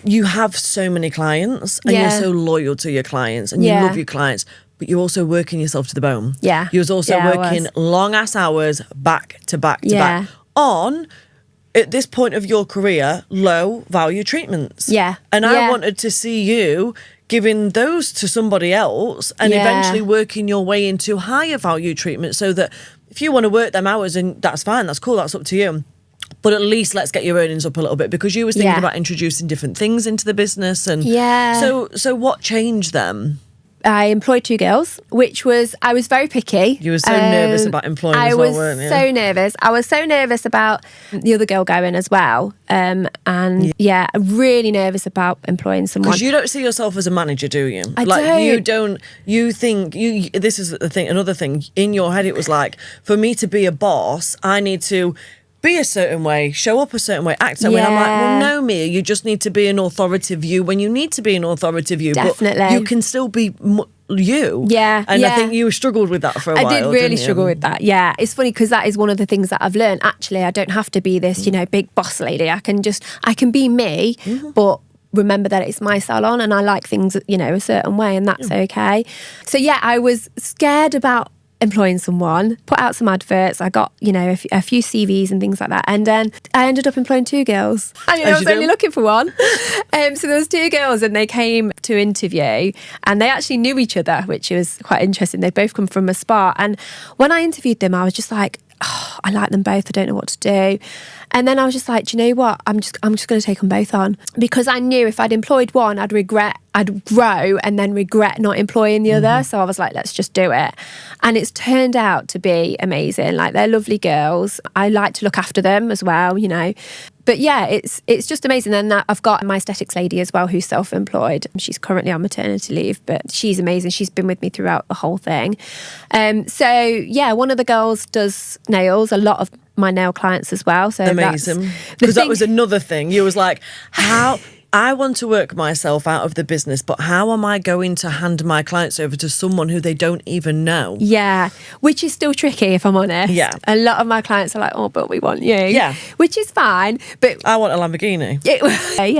you have so many clients and you're so loyal to your clients and you love your clients, but you're also working yourself to the bone. Yeah. You was also working long ass hours back to back to back on, at this point of your career, low value treatments. Yeah. And I wanted to see you giving those to somebody else and eventually working your way into higher value treatment, so that if you want to work them hours, and that's fine, that's cool, that's up to you. But at least let's get your earnings up a little bit, because you was thinking about introducing different things into the business. And so what changed then? I employed 2 girls, I was very picky. You were so nervous about employing as well, weren't you? I was so nervous. I was so nervous about the other girl going as well. Really nervous about employing someone. Because you don't see yourself as a manager, do you? You think, this is the thing, another thing, in your head it was like, for me to be a boss, I need to be a certain way, show up a certain way, act a certain way. And I'm like, well, no, Mia, you just need to be an authoritative you when you need to be an authoritative you. Definitely. But you can still be you. Yeah. And I think you struggled with that for a while. I did really struggle with that. Yeah. It's funny because that is one of the things that I've learned. Actually, I don't have to be this, big boss lady. I can be me, but remember that it's my salon and I like things, a certain way, and that's okay. So I was scared about employing someone, put out some adverts. I got, a few CVs and things like that. And then I ended up employing 2 girls. I was only looking for one. So there was 2 girls and they came to interview and they actually knew each other, which was quite interesting. They'd both come from a spa. And when I interviewed them, I was just like, I like them both. I don't know what to do. And then I was just like, do you know what? I'm just going to take them both on, because I knew if I'd employed one, I'd grow and then regret not employing the other. So I was like, let's just do it. And it's turned out to be amazing. Like, they're lovely girls. I like to look after them as well, But it's just amazing. And I've got my aesthetics lady as well, who's self-employed. She's currently on maternity leave, but she's amazing. She's been with me throughout the whole thing. One of the girls does nails. A lot of my nail clients as well. So amazing. Because that was another thing. You was like, how... I want to work myself out of the business, but how am I going to hand my clients over to someone who they don't even know? Yeah, which is still tricky, if I'm honest. Yeah. A lot of my clients are like, oh, but we want you. Yeah. Which is fine. But I want a Lamborghini.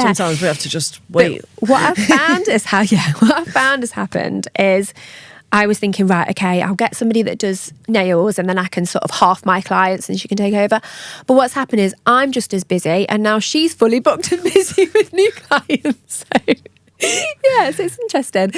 Sometimes we have to just wait. But what I've found has happened is, I was thinking, right, okay, I'll get somebody that does nails and then I can sort of half my clients and she can take over. But what's happened is I'm just as busy and now she's fully booked and busy with new clients. So it's interesting.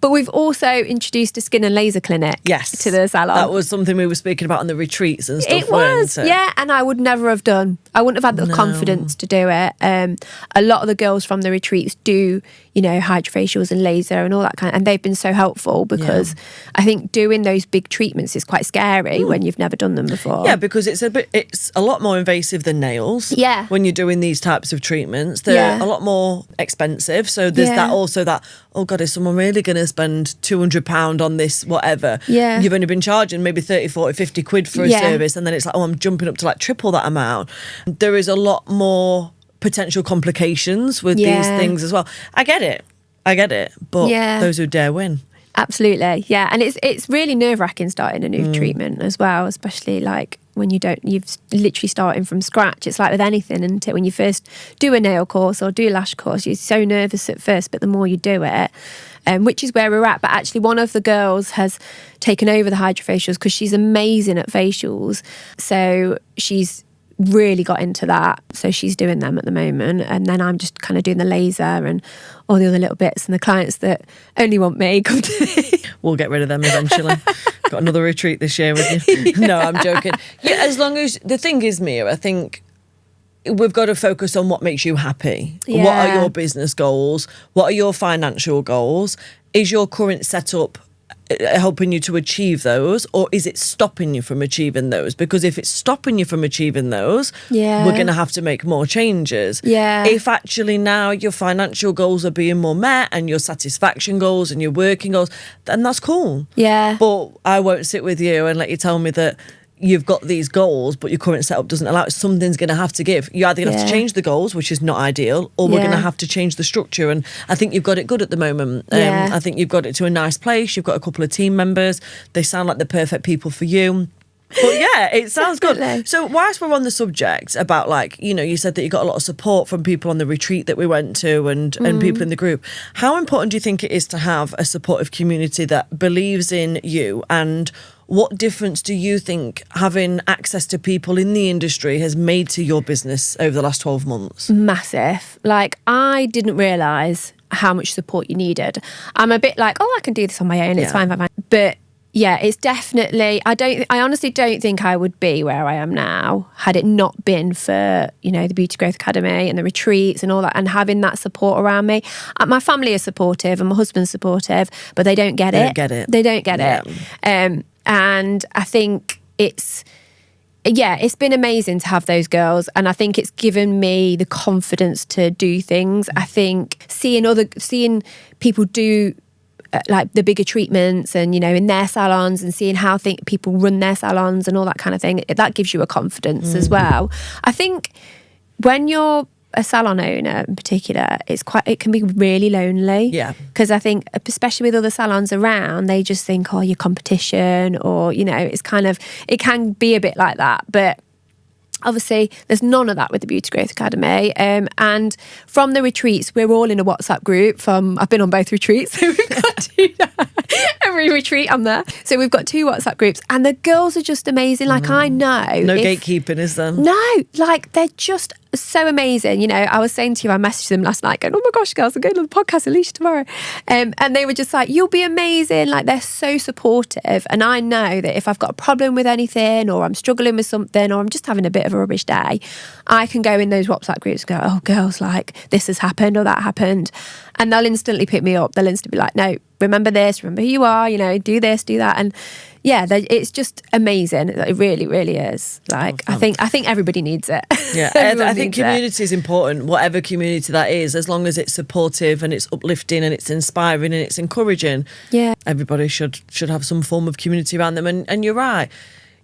But we've also introduced a skin and laser clinic to the salon. That was something we were speaking about on the retreats and stuff. It was, and I would never have done. I wouldn't have had the confidence to do it. A lot of the girls from the retreats do, hydrofacials and laser and all that and they've been so helpful, because I think doing those big treatments is quite scary when you've never done them before. Yeah, because it's a lot more invasive than nails. Yeah. When you're doing these types of treatments, they're a lot more expensive. So there's that, oh God, is someone really going to spend £200 on this, whatever? Yeah. You've only been charging maybe 30, 40, 50 quid for a service, and then it's like, oh, I'm jumping up to like triple that amount. There is a lot more potential complications with these things as well. I get it, but those who dare win. Absolutely, yeah. And it's really nerve-wracking starting a new treatment as well, especially like when you've literally starting from scratch. It's like with anything, isn't it? When you first do a nail course or do a lash course, you're so nervous at first, but the more you do it, which is where we're at. But actually one of the girls has taken over the hydrofacials because she's amazing at facials. So she's really got into that. So she's doing them at the moment. And then I'm just kind of doing the laser and all the other little bits. And the clients that only want me come to me. We'll get rid of them eventually. Got another retreat this year with you. No, I'm joking. Yeah, as long as... The thing is, Mia, I think we've got to focus on what makes you happy. Yeah. What are your business goals? What are your financial goals? Is your current setup helping you to achieve those, or is it stopping you from achieving those? Because if it's stopping you from achieving those, we're going to have to make more changes. If actually now your financial goals are being more met and your satisfaction goals and your working goals, then that's cool. But I won't sit with you and let you tell me that you've got these goals but your current setup doesn't allow it. Something's going to have to give. You're either going to have to change the goals, which is not ideal, or we're going to have to change the structure. And I think you've got it good at the moment. I think you've got it to a nice place. You've got a couple of team members. They sound like the perfect people for you. But yeah, it sounds Definitely. good. So whilst we're on the subject about, like, you know, you said that you got a lot of support from people on the retreat that we went to and people in the group. How important do you think it is to have a supportive community that believes in you? And what difference do you think having access to people in the industry has made to your business over the last 12 months? Massive. Like, I didn't realise how much support you needed. I'm a bit like, I can do this on my own. It's fine. But yeah, it's definitely, I honestly don't think I would be where I am now had it not been for, you know, the Beauty Growth Academy and the retreats and all that, and having that support around me. My family is supportive and my husband's supportive, but they don't get it. They don't get it. And I think it's been amazing to have those girls, and I think it's given me the confidence to do things. I think seeing people do like the bigger treatments and, you know, in their salons, and seeing how people run their salons and all that kind of thing, that gives you a confidence as well. I think when you're a salon owner in particular, it can be really lonely. Yeah. Because I think, especially with other salons around, they just think, oh, your competition, or, you know, it can be a bit like that. But obviously, there's none of that with the Beauty Growth Academy. And from the retreats, we're all in a WhatsApp group. I've been on both retreats, so we've got two. Every retreat I'm there. So we've got 2 WhatsApp groups, and the girls are just amazing. Like, I know. No gatekeeping, is there? No, like, they're just so amazing. You know, I was saying to you, I messaged them last night going, oh my gosh, girls, I'm going on the podcast, Alicia, tomorrow. And they were just like, you'll be amazing. Like, they're so supportive. And I know that if I've got a problem with anything, or I'm struggling with something, or I'm just having a bit of a rubbish day, I can go in those WhatsApp groups and go, oh, girls, like, this has happened or that happened. And they'll instantly pick me up. They'll instantly be like, no, remember this, remember who you are, you know, do this, do that. And yeah, it's just amazing. It really, really is. Like, I think everybody needs it. Yeah, I think community is important, whatever community that is, as long as it's supportive and it's uplifting and it's inspiring and it's encouraging. Yeah, everybody should have some form of community around them. And you're right.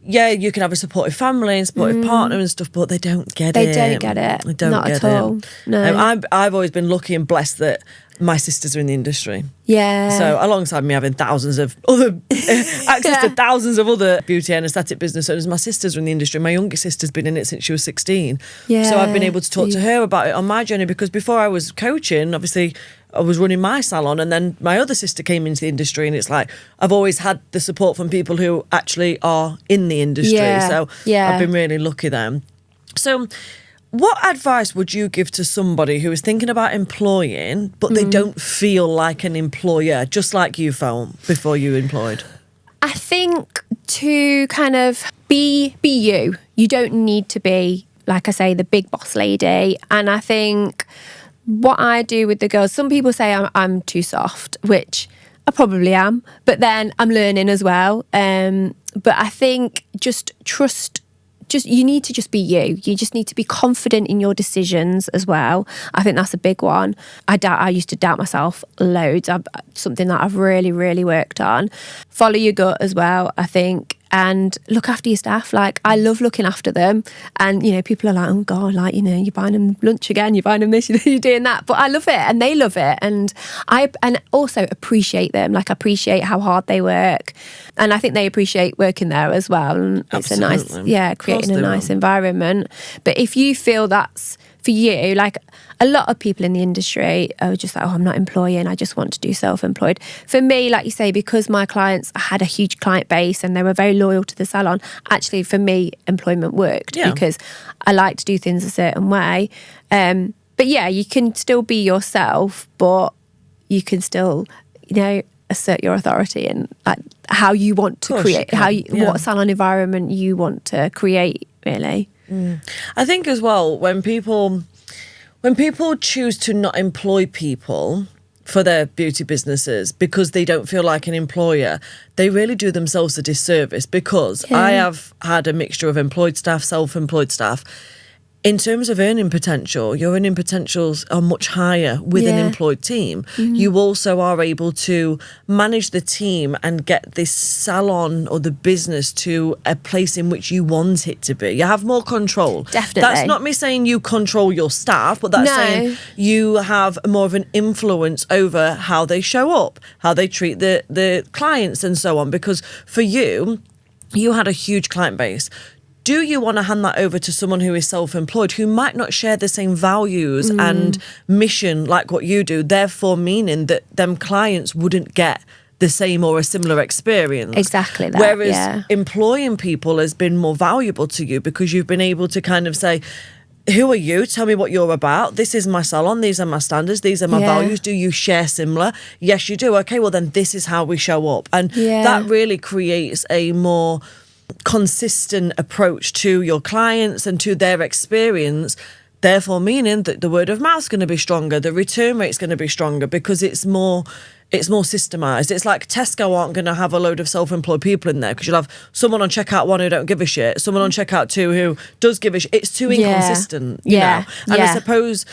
Yeah, you can have a supportive family and supportive partner and stuff, but they don't get it. They don't get it. They don't Not get at all. No. I've always been lucky and blessed that my sisters are in the industry. Yeah. So alongside me having thousands of other access to thousands of other beauty and aesthetic business owners, my sisters are in the industry. My youngest sister's been in it since she was 16. Yeah. So I've been able to talk to her about it on my journey, because before I was coaching, obviously I was running my salon, and then my other sister came into the industry, and it's like I've always had the support from people who actually are in the industry. So I've been really lucky there. So what advice would you give to somebody who is thinking about employing, but they don't feel like an employer, just like you felt before you employed? I think to kind of be you. You don't need to be, like I say, the big boss lady. And I think what I do with the girls, some people say I'm too soft, which I probably am, but then I'm learning as well. But I think you need to just be you. You just need to be confident in your decisions as well. I think that's a big one. I used to doubt myself loads. Something that I've really, really worked on. Follow your gut as well, I think. And look after your staff. Like, I love looking after them. And, you know, people are like, oh God, like, you know, you're buying them lunch again, you're buying them this, you're doing that. But I love it, and they love it. And I also appreciate them. Like, I appreciate how hard they work. And I think they appreciate working there as well. And it's a nice, creating a nice environment. But if you feel that's for you, like, a lot of people in the industry are just like, oh, I'm not employing, I just want to do self-employed. For me, like you say, because my clients had a huge client base and they were very loyal to the salon, actually for me, employment worked because I like to do things a certain way. But yeah, you can still be yourself, but you can still, you know, assert your authority and like how you want to create, what salon environment you want to create, really. I think as well, when people choose to not employ people for their beauty businesses because they don't feel like an employer, they really do themselves a disservice, because I have had a mixture of employed staff, self-employed staff. In terms of earning potential, your earning potentials are much higher with an employed team. You also are able to manage the team and get this salon or the business to a place in which you want it to be. You have more control. Definitely. That's not me saying you control your staff, but that's saying you have more of an influence over how they show up, how they treat the clients and so on. Because for you, you had a huge client base. Do you want to hand that over to someone who is self-employed, who might not share the same values and mission like what you do, therefore meaning that them clients wouldn't get the same or a similar experience? Exactly that. Whereas employing people has been more valuable to you because you've been able to kind of say, who are you? Tell me what you're about. This is my salon. These are my standards. These are my values. Do you share similar? Yes, you do. Okay, well then this is how we show up. And that really creates a more consistent approach to your clients and to their experience, therefore meaning that the word of mouth is going to be stronger, the return rate is going to be stronger because it's more systemized. It's like Tesco aren't going to have a load of self-employed people in there because you'll have someone on checkout 1 who don't give a shit, someone on checkout 2 who does give a shit. It's too inconsistent, you know. And I suppose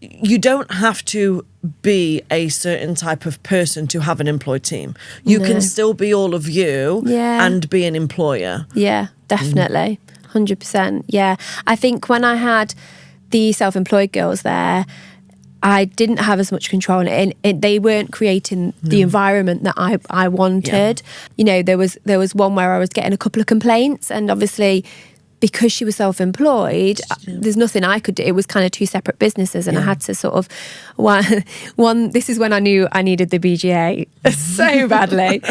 you don't have to be a certain type of person to have an employed team. You can still be all of you and be an employer. Yeah, definitely. 100%. Yeah. I think when I had the self-employed girls there, I didn't have as much control and they weren't creating the environment that I wanted. You know, there was one where I was getting a couple of complaints, and obviously because she was self-employed, there's nothing I could do. It was kind of 2 separate businesses, and I had to sort of one. This is when I knew I needed the BGA so badly.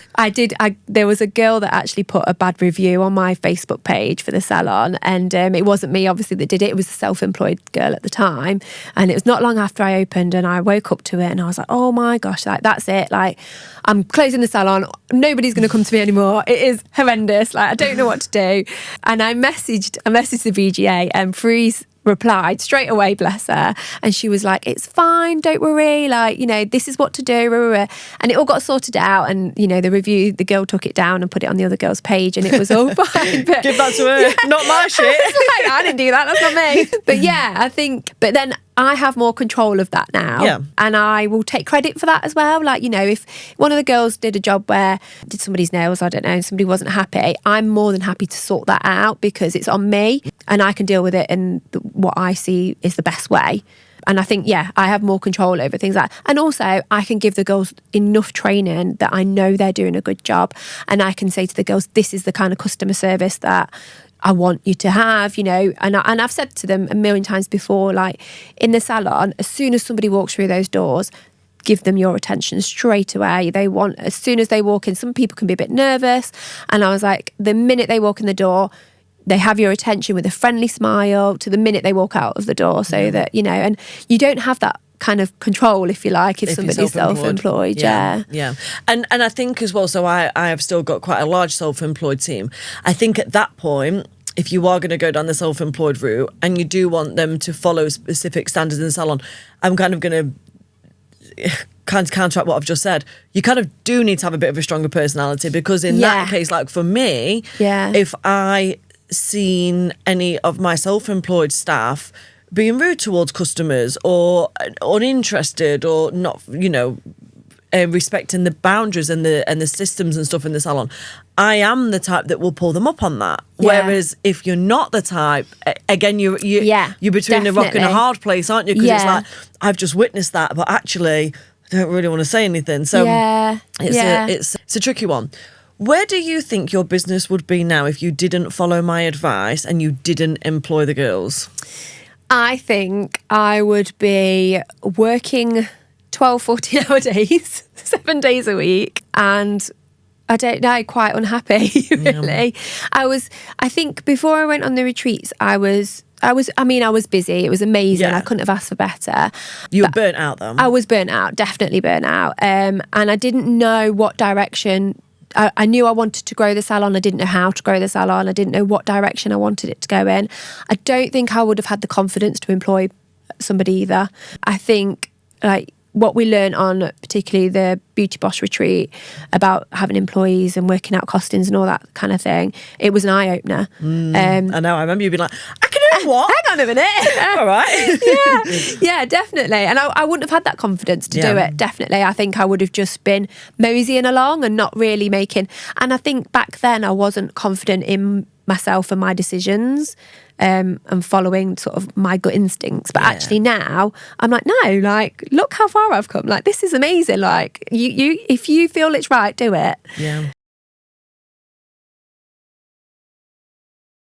There was a girl that actually put a bad review on my Facebook page for the salon, and it wasn't me obviously that did it. It was a self-employed girl at the time, and it was not long after I opened, and I woke up to it, and I was like, oh my gosh, like that's it. Like I'm closing the salon. Nobody's going to come to me anymore. It is horrendous. Like I don't know what to do, and I messaged the BGA, and Freeze replied straight away, bless her, and she was like, it's fine, don't worry, like, you know, this is what to do, and it all got sorted out. And you know, the girl took it down and put it on the other girl's page, and it was all fine. But give that to her. Not my shit. Like, I didn't do that, that's not me. But yeah, I think, but then I have more control of that now, and I will take credit for that as well. Like, you know, if one of the girls did a job where did somebody's nails, I don't know, and somebody wasn't happy, I'm more than happy to sort that out because it's on me and I can deal with it in what I see is the best way. And I think, I have more control over things like that. And also, I can give the girls enough training that I know they're doing a good job. And I can say to the girls, this is the kind of customer service that I want you to have, you know. And I've said to them a million times before, like in the salon, as soon as somebody walks through those doors, give them your attention straight away. As soon as they walk in, some people can be a bit nervous. And I was like, the minute they walk in the door, they have your attention with a friendly smile to the minute they walk out of the door, so that, you know, and you don't have that kind of control, if you like, if somebody's self-employed. Yeah. And I think as well, so I have still got quite a large self-employed team. I think at that point, if you are going to go down the self-employed route and you do want them to follow specific standards in the salon, I'm kind of going to kind of counteract what I've just said. You kind of do need to have a bit of a stronger personality, because in that case, like for me, if I seen any of my self-employed staff being rude towards customers or uninterested or not, you know, respecting the boundaries and the systems and stuff in the salon, I am the type that will pull them up on that. Whereas if you're not the type, again, you're between a rock and a hard place, aren't you? Because it's like, I've just witnessed that, but actually I don't really want to say anything. So it's a tricky one. Where do you think your business would be now if you didn't follow my advice and you didn't employ the girls? I think I would be working 12, 14-hour days, 7 days a week, and I don't know, quite unhappy, really. I think before I went on the retreats, I was busy. It was amazing. I couldn't have asked for better. You were burnt out, though. I was burnt out, definitely burnt out. And I didn't know what direction. I knew I wanted to grow the salon. I didn't know how to grow the salon. I didn't know what direction I wanted it to go in. I don't think I would have had the confidence to employ somebody either. I think, like, what we learned on particularly the Beauty Boss retreat about having employees and working out costings and all that kind of thing, it was an eye-opener. I know, I remember you being like, I can do what? Hang on a minute. All right. yeah, definitely. And I wouldn't have had that confidence to do it, definitely. I think I would have just been moseying along and not really making... And I think back then I wasn't confident in myself and my decisions and following sort of my gut instincts. But actually now I'm like, no, like, look how far I've come. Like, this is amazing. Like, you if you feel it's right, do it. Yeah.